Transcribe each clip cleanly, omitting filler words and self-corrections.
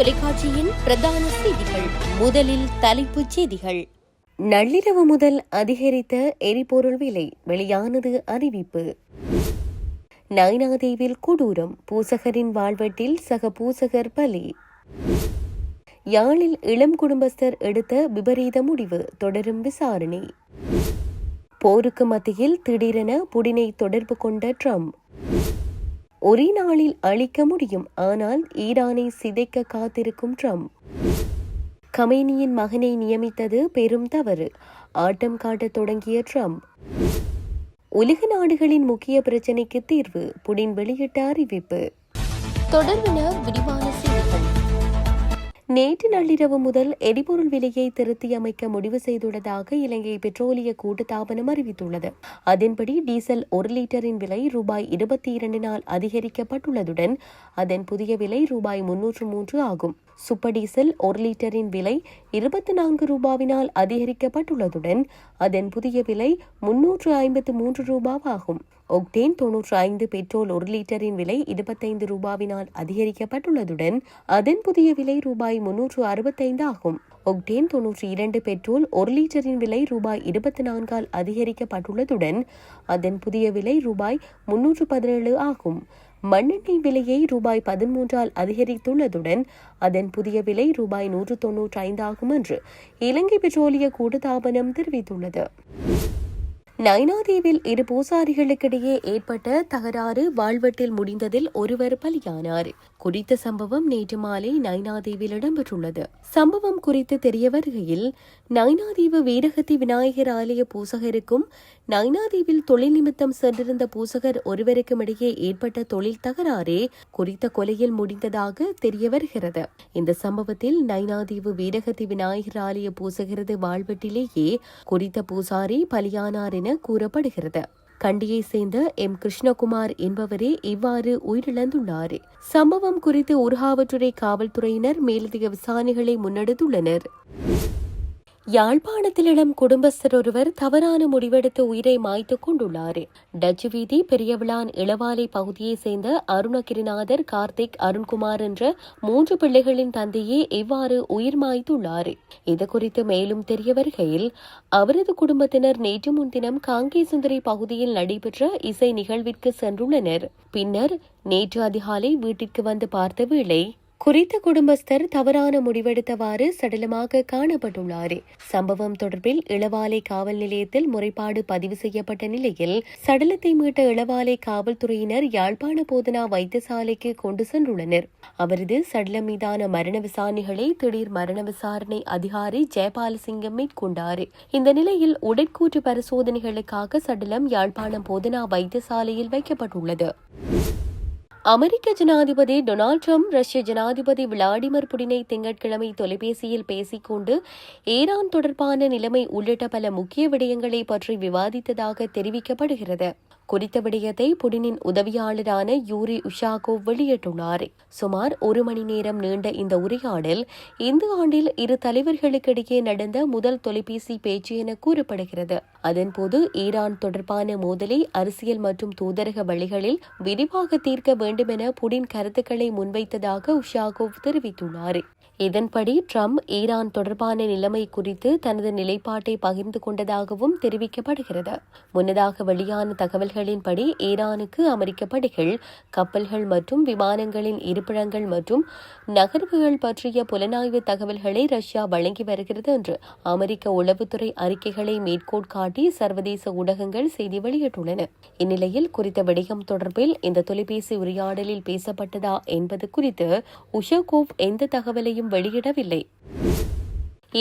தொலைக்காட்சியின் பிரதான செய்திகள். முதலில் தலைப்புச் செய்திகள். நள்ளிரவு முதல் அதிகரித்த எரிபொருள் விலை வெளியானது அறிவிப்பு. நயினாதேவில் கொடூரம், பூசகரின் வாழ்வெட்டில் சக பூசகர் பலி. யாழில் இளம் குடும்பஸ்தர் எடுத்த விபரீத முடிவு, தொடரும் விசாரணை. போருக்கு மத்தியில் திடீரென புடினை தொடர்பு கொண்ட ட்ரம்ப். ஒரே நாளில் அழிக்க முடியும், ஆனால் ஈரானை சிதைக்க காத்திருக்கும் ட்ரம்ப். கமேனியின் மகனை நியமித்தது பெரும் தவறு, ஆட்டம் காட்டத் தொடங்கிய ட்ரம்ப். உலக நாடுகளின் முக்கிய பிரச்சினைக்கு தீர்வு, புடின் வெளியிட்ட அறிவிப்பு. தொடர்பின விரிவான செய்திகள். நேற்று நள்ளிரவு முதல் எரிபொருள் விலையை திருத்தியமைக்க முடிவு செய்துள்ளதாக இலங்கை பெட்ரோலிய கூட்டுத்தாபனம் அறிவித்துள்ளது. அதன்படி டீசல் 1 லிட்டரின் விலை ரூபாய் 22 அதிகரிக்கப்பட்டுள்ளதுடன் அதன் புதிய விலை ரூபாய் 303 ஆகும். சூப்பர் டீசல் 1 லிட்டரின் விலை 24 ரூபாவினால் அதிகரிக்கப்பட்டுள்ளதுடன் அதன் புதிய விலை 353 ரூபாவாகும். ஒக்டேன் 95 பெட்ரோல் 1 லிட்டரின் விலை 25 ரூபாவினால் அதிகரிக்கப்பட்டுள்ளதுடன் அதன் புதிய விலை ரூபாய் 365 ஆகும். ஒக்டேன் 92 பெட்ரோல் 1 லிட்டரின் விலை ரூபாய் 24 அதிகரிக்கப்பட்டுள்ளதுடன் அதன் புதிய விலை ரூபாய் 317 ஆகும். மண்ணெண்ணெய் விலையை ரூபாய் 13 அதிகரித்துள்ளதுடன் அதன் புதிய விலை ரூபாய் 195 ஆகும் என்று இலங்கை பெட்ரோலிய கூட்டுத்தாபனம் தெரிவித்துள்ளது. நயினாதேவில் இரு பூசாரிகளுக்கிடையே ஏற்பட்ட தகராறு வாழ்வெட்டில் முடிந்ததில் ஒருவர் பலியானார். குறித்த சம்பவம் நேற்று மாலை நயினாதேவில் இடம்பெற்றுள்ளது. சம்பவம் குறித்து தெரிய வருகையில், நயினாதேவு வீரகத்தி விநாயகர் ஆலய பூசகருக்கும் நயினாதேவில் தொழில் நிமித்தம் சென்றிருந்த பூசகர் ஒருவருக்கும் இடையே ஏற்பட்ட தொழில் தகராறே குறித்த கொலையில் முடிந்ததாக தெரிய வருகிறது. இந்த சம்பவத்தில் நயினாதேவு வீரகத்தி விநாயகர் ஆலய பூசகரது வாழ்வெட்டிலேயே குறித்த பூசாரி பலியானார் என கூறப்படுகிறது. கண்டியை சேர்ந்த எம் கிருஷ்ணகுமார் என்பவரே இவ்வாறு உயிரிழந்துள்ளார். சம்பவம் குறித்து ஊர்காவற்றுறை காவல்துறையினர் மேலதிக விசாரணைகளை முன்னெடுத்துள்ளனர். யாழ்ப்பாணத்தில் இளம் குடும்பஸ்தர் ஒருவர் தவறான முடிவெடுத்து உயிரை மாய்த்துக் கொண்டுள்ளார். டச்சு வீதி பெரியவிளான் இளவாலை பகுதியைச் சேர்ந்த அருணகிரிநாதர் கார்த்திக் அருண்குமார் என்ற 3 பிள்ளைகளின் தந்தையே இவ்வாறு உயிர் மாய்த்துள்ளார். இதுகுறித்து மேலும் தெரிய வருகையில், அவரது குடும்பத்தினர் நேற்று முன்தினம் காங்கேசுந்தரி பகுதியில் நடைபெற்ற இசை நிகழ்விற்கு சென்றுள்ளனர். பின்னர் நேற்று அதிகாலை வீட்டிற்கு வந்து பார்த்த வேளை குறித்த குடும்பஸ்தர் தவறான முடிவெடுத்தவாறு சடலமாக காணப்பட்டுள்ளார். சம்பவம் தொடர்பில் இளவாலை காவல் நிலையத்தில் முறைப்பாடு பதிவு செய்யப்பட்ட நிலையில் சடலத்தை மீட்ட இளவாலை காவல்துறையினர் யாழ்ப்பாண போதனா வைத்தியசாலைக்கு கொண்டு சென்றுள்ளனர். அவரது சடலம் மீதான மரண விசாரணைகளை திடீர் மரண விசாரணை அதிகாரி ஜெயபாலசிங்கம் மேற்கொண்டார். இந்த நிலையில் உடற்கூற்று பரிசோதனைகளுக்காக சடலம் யாழ்ப்பாணம் போதனா வைத்தியசாலையில் வைக்கப்பட்டுள்ளது. அமெரிக்க ஜனாதிபதி டொனால்ட் ட்ரம்ப் ரஷ்ய ஜனாதிபதி விளாடிமிர் புடினை திங்கட்கிழமை தொலைபேசியில் பேசிக்கொண்டு ஈரான் தொடர்பான நிலைமை உள்ளிட்ட பல முக்கிய விடயங்களை பற்றி விவாதித்ததாக தெரிவிக்கப்படுகிறது. குறித்த விடயத்தை புடினின் உதவியாளரான யூரி உஷாகோவ் வெளியிட்டுள்ளார். சுமார் 1 மணி நேரம் நீண்ட இந்த உரையாடல் இந்த ஆண்டில் இரு தலைவர்களுக்கிடையே நடந்த முதல் தொலைபேசி பேச்சு என கூறப்படுகிறது. அதன்போது ஈரான் தொடர்பான மோதலை அரசியல் மற்றும் தூதரக வழிகளில் விரிவாக தீர்க்க வேண்டும் என புடின் கருத்துக்களை முன்வைத்ததாக உஷாகோவ் தெரிவித்துள்ளார். இதன்படி ட்ரம்ப் ஈரான் தொடர்பான நிலைமை குறித்து தனது நிலைப்பாட்டை பகிர்ந்து கொண்டதாகவும் தெரிவிக்கப்படுகிறது. முன்னதாக வெளியான தகவல்களின்படி ஈரானுக்கு அமெரிக்க படைகள், கப்பல்கள் மற்றும் விமானங்களின் இருப்பிடங்கள் மற்றும் நகர்வுகள் பற்றிய புலனாய்வு தகவல்களை ரஷ்யா வழங்கி வருகிறது என்று அமெரிக்க உளவுத்துறை அறிக்கைகளை மேற்கோள் காட்டி சர்வதேச ஊடகங்கள் செய்தி வெளியிட்டுள்ளன. இந்நிலையில் குறித்த விடயம் தொடர்பில் இந்த தொலைபேசி உரையாடலில் பேசப்பட்டதா என்பது குறித்து உஷாகோவ் எந்த தகவலையும் வெளியிடவில்லை.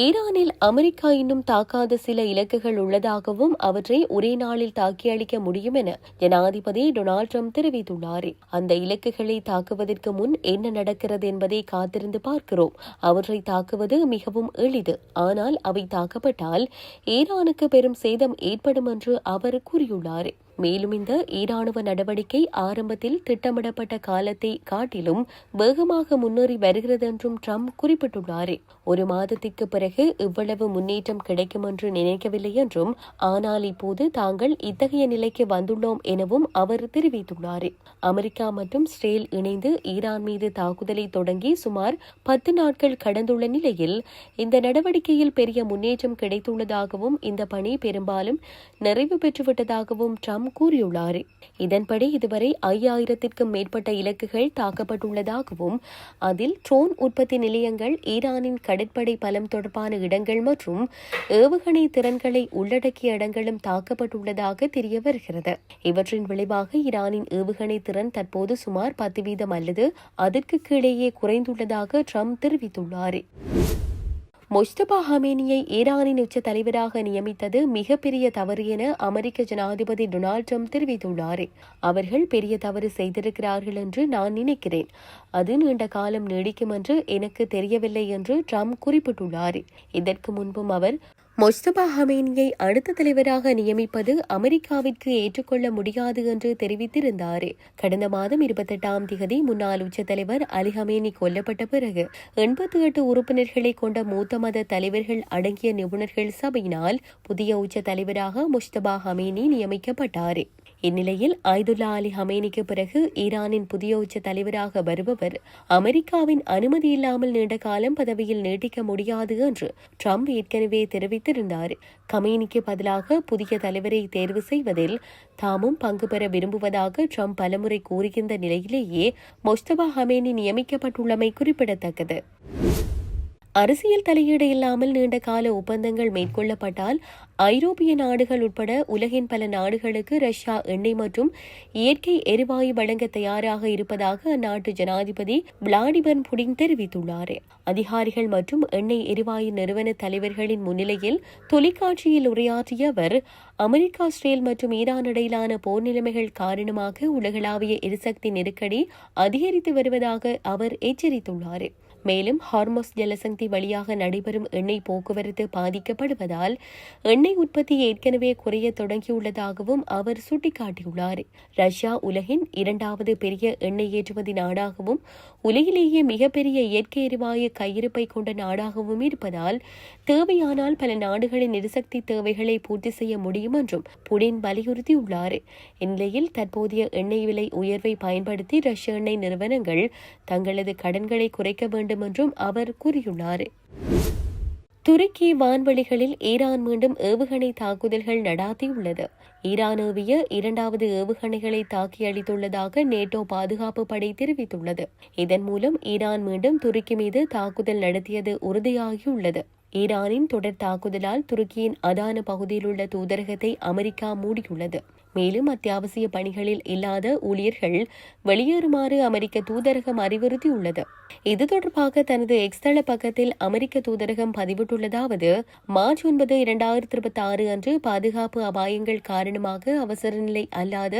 ஈரானில் அமெரிக்கா இன்னும் தாக்காத சில இலக்குகள் உள்ளதாகவும் அவற்றை ஒரே நாளில் தாக்கி அளிக்க முடியும் என ஜனாதிபதி டொனால்ட் ட்ரம்ப் தெரிவித்துள்ளார். அந்த இலக்குகளை தாக்குவதற்கு முன் என்ன நடக்கிறது என்பதை காத்திருந்து பார்க்கிறோம். அவற்றை தாக்குவது மிகவும் எளிது, ஆனால் அவை தாக்கப்பட்டால் ஈரானுக்கு பெரும் சேதம் ஏற்படும் என்று அவர் கூறியுள்ளார். மேலும் இந்த ஈராணுவ நடவடிக்கை ஆரம்பத்தில் திட்டமிடப்பட்ட காலத்தை காட்டிலும் வேகமாக முன்னேறி வருகிறது என்றும் ட்ரம்ப் குறிப்பிட்டுள்ளார். ஒரு மாதத்திற்கு பிறகு இவ்வளவு முன்னேற்றம் கிடைக்கும் என்று நினைக்கவில்லை என்றும், ஆனால் இப்போது தாங்கள் இத்தகைய நிலைக்கு வந்துள்ளோம் எனவும் அவர் தெரிவித்துள்ளார். அமெரிக்கா மற்றும் இஸ்ரேல் இணைந்து ஈரான் மீது தாக்குதலை தொடங்கி சுமார் 10 நாட்கள் கடந்துள்ள நிலையில் இந்த நடவடிக்கையில் பெரிய முன்னேற்றம் கிடைத்துள்ளதாகவும் இந்த பணி பெரும்பாலும் நிறைவு பெற்றுவிட்டதாகவும் ட்ரம்ப் கூறியுள்ளார். இதன்படி இதுவரை 5000க்கும் மேற்பட்ட இலக்குகள் தாக்கப்பட்டுள்ளதாகவும், அதில் ட்ரோன் உற்பத்தி நிலையங்கள், ஈரானின் கடற்படை பலம் தொடர்பான இடங்கள் மற்றும் ஏவுகணை திறன்களை உள்ளடக்கிய இடங்களும் தாக்கப்பட்டுள்ளதாக தெரிய வருகிறது. இவற்றின் விளைவாக ஈரானின் ஏவுகணை திறன் தற்போது சுமார் 10% அல்லது அதற்கு கீழேயே குறைந்துள்ளதாக ட்ரம்ப் தெரிவித்துள்ளார். முஜ்தபா ஹமேனியை ஈரானின் உச்ச தலைவராக நியமித்தது மிகப்பெரிய தவறு என அமெரிக்க ஜனாதிபதி டொனால்டு ட்ரம்ப் தெரிவித்துள்ளார். அவர்கள் பெரிய தவறு செய்திருக்கிறார்கள் என்று நான் நினைக்கிறேன். அது நீண்ட காலம் நீடிக்கும் என்று எனக்கு தெரியவில்லை என்று ட்ரம்ப் குறிப்பிட்டுள்ளார். இதற்கு முன்பும் அவர் முஜ்தபா ஹமேனியை அடுத்த தலைவராக நியமிப்பது அமெரிக்காவிற்கு ஏற்றுக்கொள்ள முடியாது என்று தெரிவித்திருந்தார். கடந்த மாதம் 28ஆம் தேதி முன்னாள் உச்ச தலைவர் அலி ஹமேனி கொல்லப்பட்ட பிறகு 88 உறுப்பினர்களை கொண்ட மூத்த மத தலைவர்கள் அடங்கிய நிபுணர்கள் சபையினால் புதிய உச்ச தலைவராக முஜ்தபா ஹமேனி நியமிக்கப்பட்டார். இந்நிலையில் ஆயதுல்லா அலி ஹமேனிக்கு பிறகு ஈரானின் புதிய உச்ச தலைவராக வருபவர் அமெரிக்காவின் அனுமதி இல்லாமல் நீண்ட காலம் பதவியில் நீட்டிக்க முடியாது என்று ட்ரம்ப் ஏற்கனவே தெரிவித்திருந்தார். ஹமேனிக்கு பதிலாக புதிய தலைவரை தேர்வு செய்வதில் தாமும் பங்கு பெற விரும்புவதாக ட்ரம்ப் பலமுறை கூறுகின்ற நிலையிலேயே முஜ்தபா ஹமேனி நியமிக்கப்பட்டுள்ளமை குறிப்பிடத்தக்கது. அரசியல் தலையீடு இல்லாமல் நீண்ட கால ஒப்பந்தங்கள் மேற்கொள்ளப்பட்டால் ஐரோப்பிய நாடுகள் உட்பட உலகின் பல நாடுகளுக்கு ரஷ்யா எண்ணெய் மற்றும் இயற்கை எரிவாயு வழங்க தயாராக இருப்பதாக அந்நாட்டு ஜனாதிபதி விளாடிமிர் புடின் தெரிவித்துள்ளார். அதிகாரிகள் மற்றும் எண்ணெய் எரிவாயு நிறுவன தலைவர்களின் முன்னிலையில் தொலைக்காட்சியில் உரையாற்றிய அவர், அமெரிக்கா, இஸ்ரேல் மற்றும் ஈரான் இடையிலான போர் நிலைமைகள் காரணமாக உலகளாவிய எரிசக்தி நெருக்கடி அதிகரித்து வருவதாக அவர் எச்சரித்துள்ளார். மேலும் ஹார்மோஸ் ஜலசந்தி வழியாக நடைபெறும் எண்ணெய் போக்குவரத்து பாதிக்கப்படுவதால் எண்ணெய் உற்பத்தி ஏற்கனவே குறைய தொடங்கியுள்ளதாகவும் அவர் சுட்டிக்காட்டியுள்ளார். ரஷ்யா உலகின் 2வது பெரிய எண்ணெய் ஏற்றுமதி நாடாகவும் உலகிலேயே மிகப்பெரிய இயற்கை எரிவாயு கையிருப்பை கொண்ட நாடாகவும் இருப்பதால் தேவையானால் பல நாடுகளின் எரிசக்தி தேவைகளை பூர்த்தி செய்ய முடியும் என்றும் புடின் வலியுறுத்தியுள்ளார். இந்நிலையில் தற்போதைய எண்ணெய் விலை உயர்வை பயன்படுத்தி ரஷ்ய எண்ணெய் நிறுவனங்கள் தங்களது கடன்களை குறைக்க வேண்டும் என்றும் அவர் கூறியுள்ளார். துருக்கி வான்வெளிகளில் ஈரான் மீண்டும் ஏவுகணை தாக்குதல்கள் நடாத்தியுள்ளது. ஈரான் ஏவிய 2வது ஏவுகணைகளை தாக்கி அளித்துள்ளதாக நேட்டோ பாதுகாப்பு படை தெரிவித்துள்ளது. இதன் மூலம் ஈரான் மீண்டும் துருக்கி மீது தாக்குதல் நடத்தியது உறுதியாகியுள்ளது. ஈரானின் தொடர் தாக்குதலால் துருக்கியின் அதான பகுதியில் உள்ள தூதரகத்தை அமெரிக்கா மூடியுள்ளது. மேலும் அத்தியாவசிய பணிகளில் இல்லாத ஊழியர்கள் வெளியேறுமாறு அமெரிக்க தூதரகம் அறிவுறுத்தியுள்ளது. இது தொடர்பாக தனது எக்ஸ் தள பக்கத்தில் அமெரிக்க தூதரகம் பதிவிட்டுள்ளதாவது, மார்ச் 9, 2026 அன்று பாதுகாப்பு அபாயங்கள் காரணமாக அவசர நிலை அல்லாத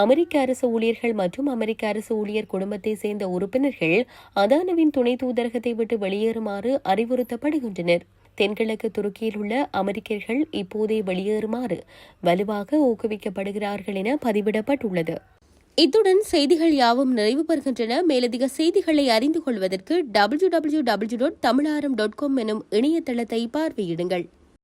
அமெரிக்க அரசு ஊழியர்கள் மற்றும் அமெரிக்க அரசு ஊழியர் குடும்பத்தை சேர்ந்த உறுப்பினர்கள் அதானவின் துணை தூதரகத்தை விட்டு வெளியேறுமாறு அறிவுறுத்தப்படுகின்றனர். தென்கிழக்கு துருக்கியில் உள்ள அமெரிக்கர்கள் இப்போதே வெளியேறுமாறு வலுவாக ஊக்குவிக்கப்படுகிறார்கள் என பதிவிடப்பட்டுள்ளது. இத்துடன் செய்திகள் யாவும் நிறைவு பெறுகின்றன. மேலதிக செய்திகளை அறிந்து கொள்வதற்கு www.tamilaram.com எனும் இணையதளத்தை பார்வையிடுங்கள்.